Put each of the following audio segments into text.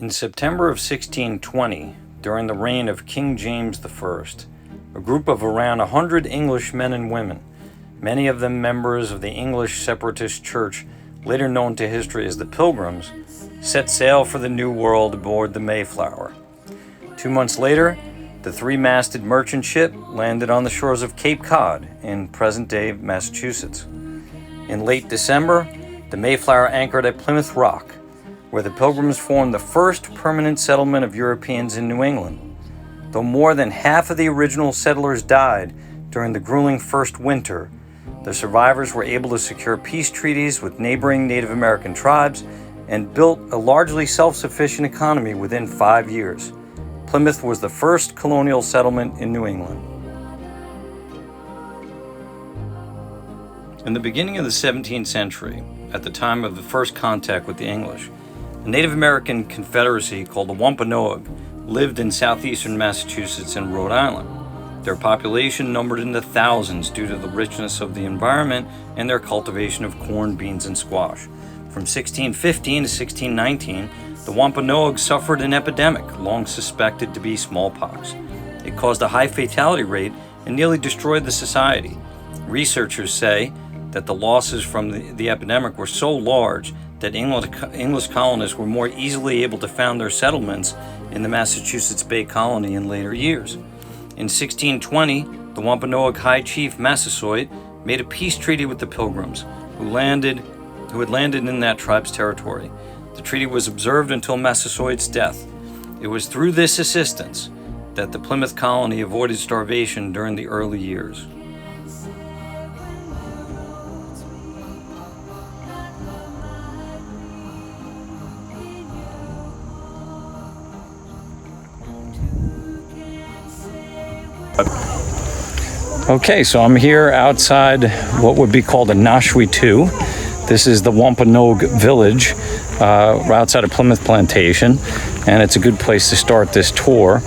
In September of 1620, during the reign of King James I, a group of around 100 English men and women, many of them members of the English separatist church, later known to history as the Pilgrims, set sail for the New World aboard the Mayflower. 2 months later, the three-masted merchant ship landed on the shores of Cape Cod in present-day Massachusetts. In late December, the Mayflower anchored at Plymouth Rock, where the Pilgrims formed the first permanent settlement of Europeans in New England. Though more than half of the original settlers died during the grueling first winter, the survivors were able to secure peace treaties with neighboring Native American tribes and built a largely self-sufficient economy within 5 years. Plymouth was the first colonial settlement in New England. In the beginning of the 17th century, at the time of the first contact with the English, a Native American confederacy called the Wampanoag lived in southeastern Massachusetts and Rhode Island. Their population numbered in the thousands due to the richness of the environment and their cultivation of corn, beans, and squash. From 1615 to 1619, the Wampanoag suffered an epidemic long suspected to be smallpox. It caused a high fatality rate and nearly destroyed the society. Researchers say that the losses from the epidemic were so large that English colonists were more easily able to found their settlements in the Massachusetts Bay Colony in later years. In 1620, the Wampanoag High Chief Massasoit made a peace treaty with the Pilgrims, who had landed in that tribe's territory. The treaty was observed until Massasoit's death. It was through this assistance that the Plymouth colony avoided starvation during the early years. Okay, so I'm here outside what would be called a Nashwi-2. This is the Wampanoag village outside of Plymouth Plantation, and it's a good place to start this tour.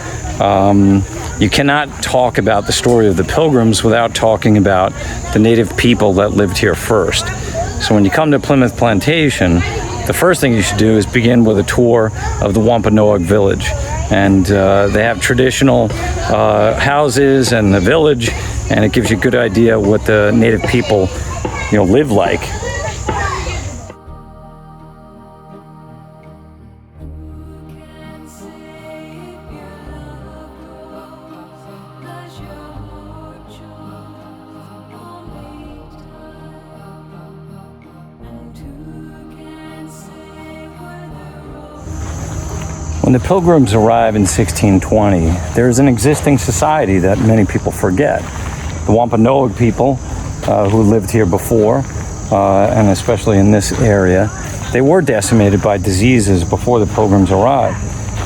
You cannot talk about the story of the Pilgrims without talking about the native people that lived here first. So when you come to Plymouth Plantation, the first thing you should do is begin with a tour of the Wampanoag village. And they have traditional houses and the village, and it gives you a good idea what the native people, live like. When the Pilgrims arrive in 1620, there is an existing society that many people forget. The Wampanoag people who lived here before, and especially in this area, they were decimated by diseases before the Pilgrims arrived.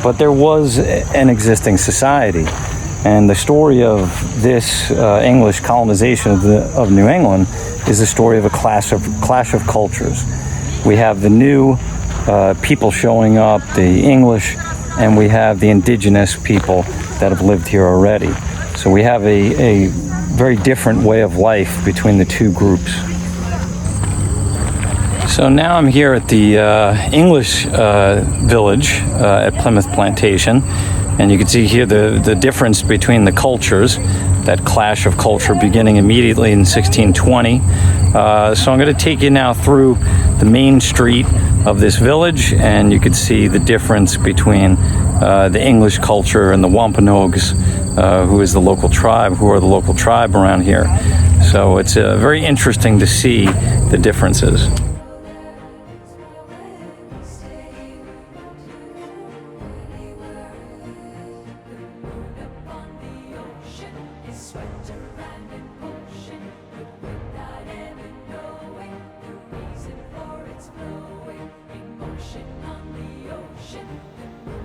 But there was an existing society. And the story of this English colonization of New England is the story of a clash of cultures. We have the new people showing up, the English, and we have the indigenous people that have lived here already. So we have a very different way of life between the two groups. So now I'm here at the English village at Plymouth Plantation, and you can see here the difference between the cultures, that clash of culture beginning immediately in 1620. So I'm going to take you now through the main street of this village, and you can see the difference between the English culture and the Wampanoags, who are the local tribe around here. So it's very interesting to see the differences.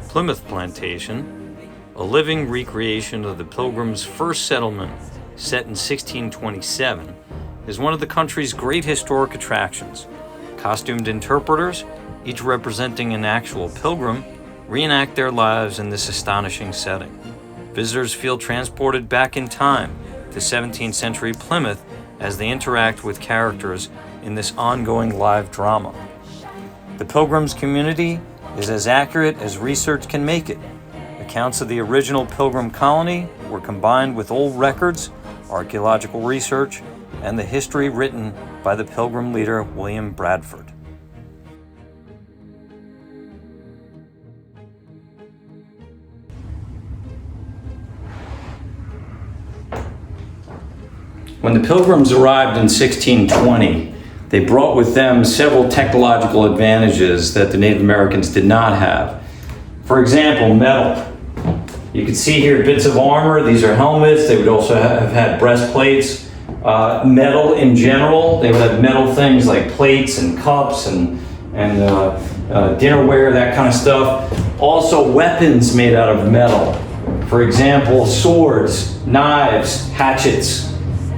Plymouth Plantation, a living recreation of the Pilgrims' first settlement set in 1627, is one of the country's great historic attractions. Costumed interpreters, each representing an actual pilgrim, reenact their lives in this astonishing setting. Visitors feel transported back in time to 17th century Plymouth as they interact with characters in this ongoing live drama. The Pilgrims community is as accurate as research can make it. Accounts of the original Pilgrim colony were combined with old records, archaeological research, and the history written by the Pilgrim leader William Bradford. When the Pilgrims arrived in 1620, they brought with them several technological advantages that the Native Americans did not have. For example, metal. You can see here bits of armor. These are helmets. They would also have had breastplates. Metal in general, they would have metal things like plates and cups and dinnerware, that kind of stuff. Also weapons made out of metal. For example, swords, knives, hatchets.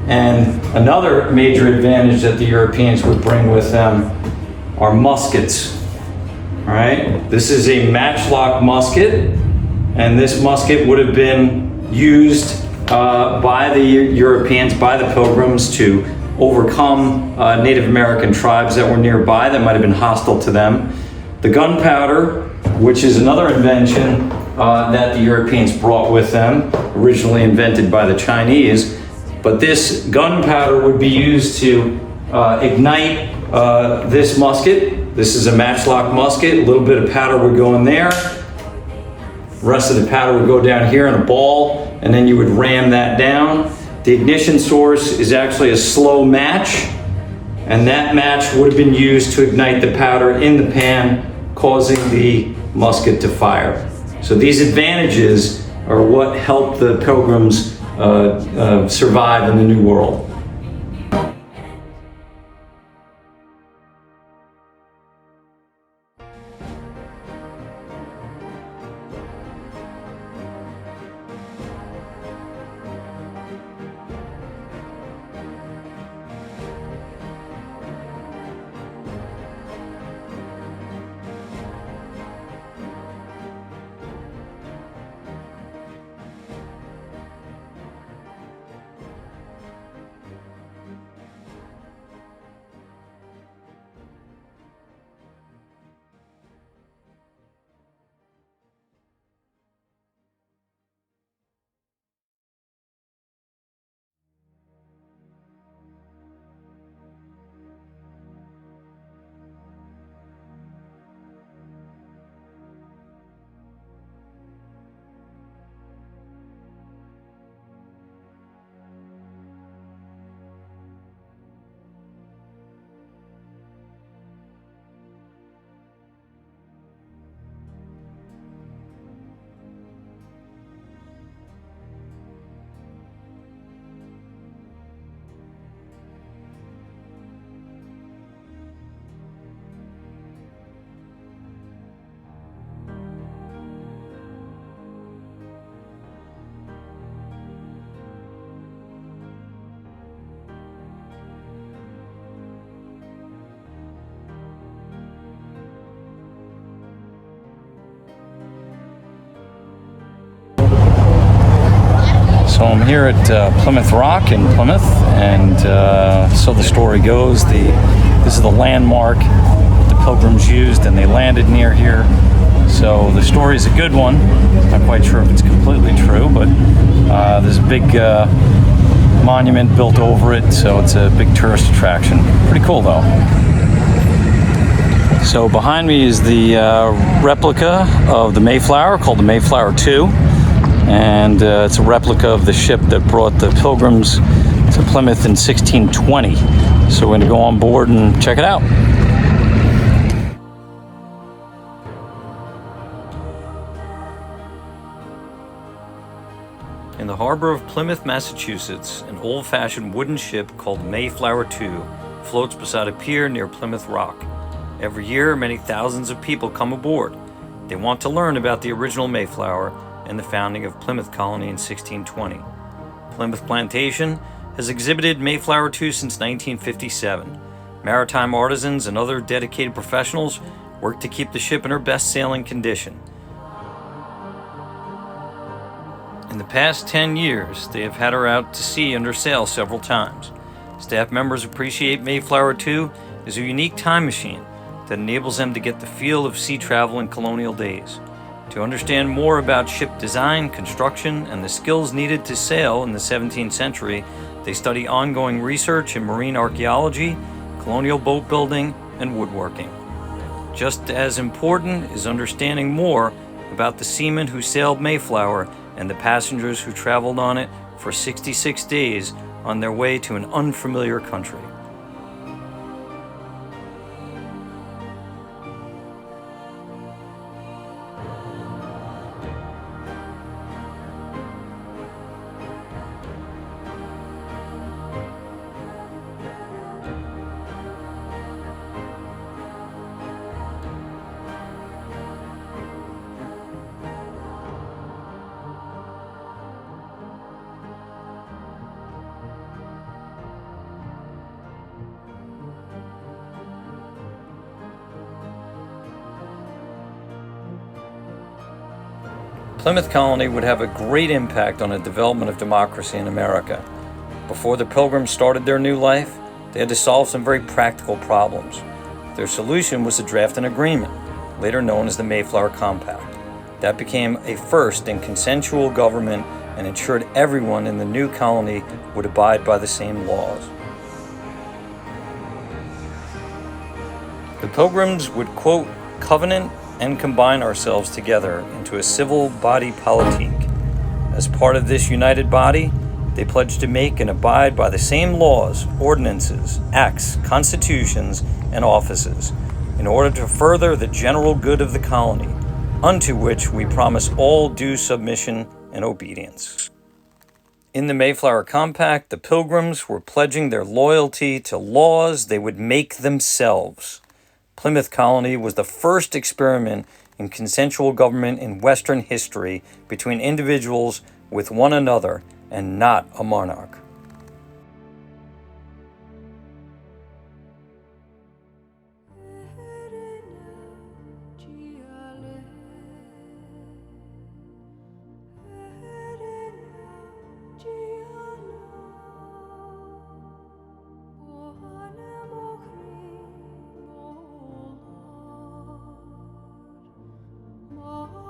And another major advantage that the Europeans would bring with them are muskets. All right, this is a matchlock musket, and this musket would have been used by the Europeans, by the Pilgrims, to overcome Native American tribes that were nearby that might have been hostile to them. The gunpowder, which is another invention that the Europeans brought with them, originally invented by the Chinese. But this gunpowder would be used to ignite this musket. This is a matchlock musket. A little bit of powder would go in there. The rest of the powder would go down here in a ball, and then you would ram that down. The ignition source is actually a slow match, and that match would have been used to ignite the powder in the pan, causing the musket to fire. So these advantages are what helped the Pilgrims survive in the New World. So I'm here at Plymouth Rock in Plymouth, and so the story goes, this is the landmark that the Pilgrims used, and they landed near here. So the story is a good one. Not quite sure if it's completely true, but there's a big monument built over it, so it's a big tourist attraction. Pretty cool though. So behind me is the replica of the Mayflower, called the Mayflower II. And it's a replica of the ship that brought the Pilgrims to Plymouth in 1620. So we're going to go on board and check it out. In the harbor of Plymouth, Massachusetts, an old-fashioned wooden ship called the Mayflower II floats beside a pier near Plymouth Rock. Every year, many thousands of people come aboard. They want to learn about the original Mayflower and the founding of Plymouth Colony in 1620. Plymouth Plantation has exhibited Mayflower II since 1957. Maritime artisans and other dedicated professionals work to keep the ship in her best sailing condition. In the past 10 years, they have had her out to sea under sail several times. Staff members appreciate Mayflower II as a unique time machine that enables them to get the feel of sea travel in colonial days. To understand more about ship design, construction, and the skills needed to sail in the 17th century, they study ongoing research in marine archaeology, colonial boat building, and woodworking. Just as important is understanding more about the seamen who sailed Mayflower and the passengers who traveled on it for 66 days on their way to an unfamiliar country. Plymouth Colony would have a great impact on the development of democracy in America. Before the Pilgrims started their new life, they had to solve some very practical problems. Their solution was to draft an agreement, later known as the Mayflower Compact. That became a first in consensual government and ensured everyone in the new colony would abide by the same laws. The Pilgrims would, quote, covenant and combine ourselves together into a civil body politique. As part of this united body, they pledged to make and abide by the same laws, ordinances, acts, constitutions, and offices, in order to further the general good of the colony, unto which we promise all due submission and obedience. In the Mayflower Compact, the Pilgrims were pledging their loyalty to laws they would make themselves. Plymouth Colony was the first experiment in consensual government in Western history between individuals with one another and not a monarch. Oh